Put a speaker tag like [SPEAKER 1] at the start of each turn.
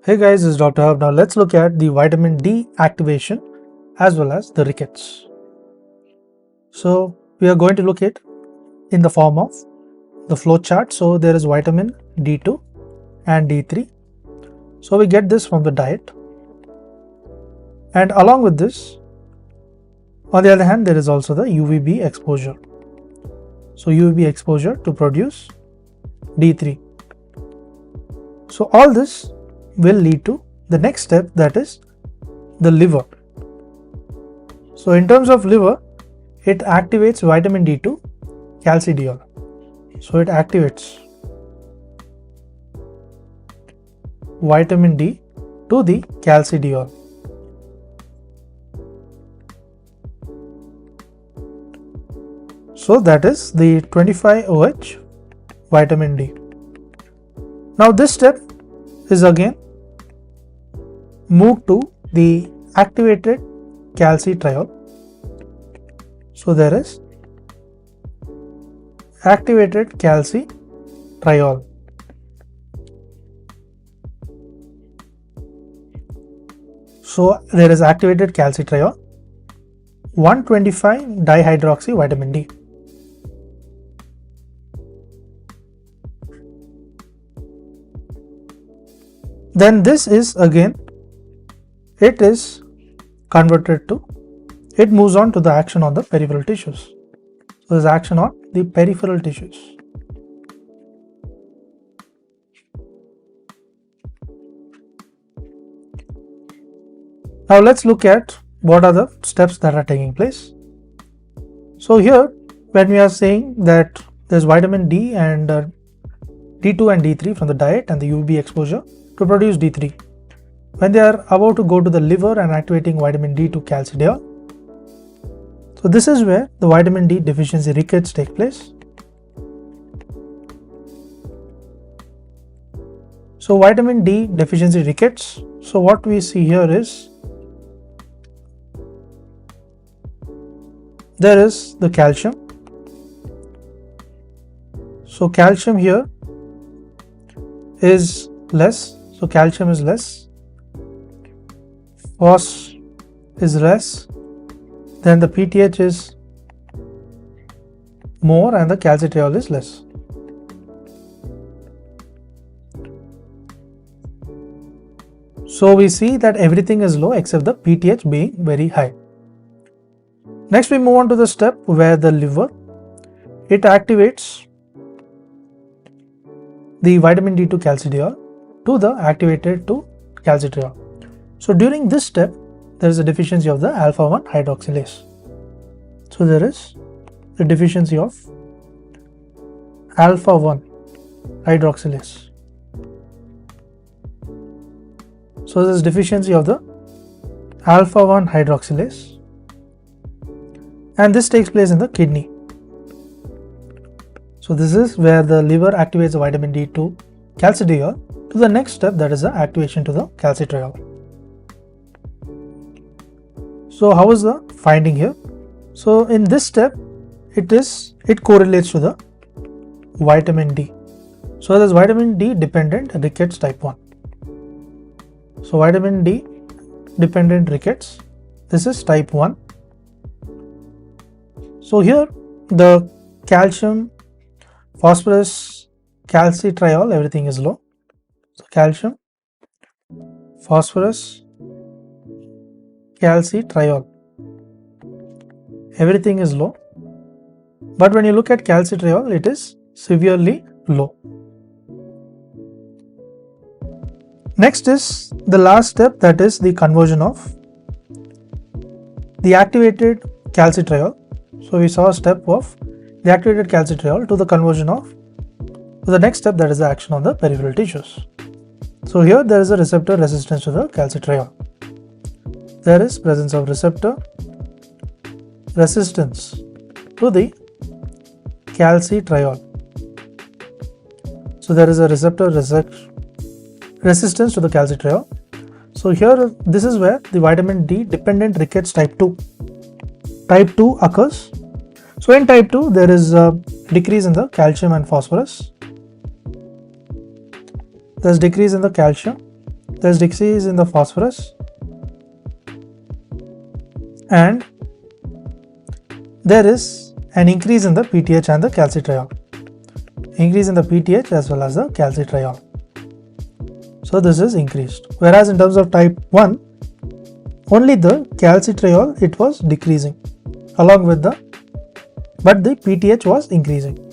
[SPEAKER 1] Hey guys, this is Dr. Hub. Now let's look at the vitamin D activation as well as the rickets. So we are going to look at in the form of the flow chart. So there is vitamin D2 and D3. So we get this from the diet. And along with this, on the other hand, there is also the UVB exposure. So UVB exposure to produce D3. So all this will lead to the next step, that is the liver. So in terms of liver, it activates vitamin D2 calcidiol. So it activates vitamin D to the calcidiol. So that is the 25OH vitamin D. Now this step is again moved to the activated calcitriol. So there is activated calcitriol. So there is activated calcitriol, 125 dihydroxy vitamin D. Then this is again, it is converted to, it moves on to the action on the peripheral tissues. So there is action on the peripheral tissues. Now let's look at what are the steps that are taking place. So here, when we are saying that there is vitamin D and D2 and D3 from the diet and the UV exposure to produce D3. When they are about to go to the liver and activating vitamin D to calcidiol. So this is where the vitamin D deficiency rickets take place. So vitamin D deficiency rickets. So what we see here is there is the calcium. So calcium here is less. So calcium is less, phos is less, then the PTH is more and the calcitriol is less. So we see that everything is low except the PTH being very high. Next we move on to the step where the liver, it activates the vitamin D2 calcidiol to the activated to calcitriol. So during this step, there is a deficiency of the alpha-1 hydroxylase. So there is the deficiency of alpha-1 hydroxylase. So there is deficiency of the alpha-1 hydroxylase, and this takes place in the kidney. So this is where the liver activates vitamin D2 calcidiol to the next step, that is the activation to the calcitriol. So how is the finding here? So in this step, it correlates to the vitamin D. So there is vitamin D dependent rickets type 1. So vitamin D dependent rickets, this is type 1. So here the calcium, phosphorus, calcitriol, everything is low. So calcium, phosphorus, calcitriol, everything is low. But when you look at calcitriol, it is severely low. Next is the last step, that is the conversion of the activated calcitriol. So we saw a step of the activated calcitriol to the conversion of the next step, that is the action on the peripheral tissues. So here there is a receptor resistance to the calcitriol. There is presence of receptor resistance to the calcitriol. So there is a receptor resistance to the calcitriol. So here this is where the vitamin D dependent rickets type 2 occurs. So in type 2 there is a decrease in the calcium and phosphorus. There's decrease in the calcium there's decrease in the phosphorus, and there is an increase in the PTH and the calcitriol. Increase in the PTH as well as the calcitriol. So this is increased. Whereas in terms of type 1, only the calcitriol it was decreasing along with but the PTH was increasing.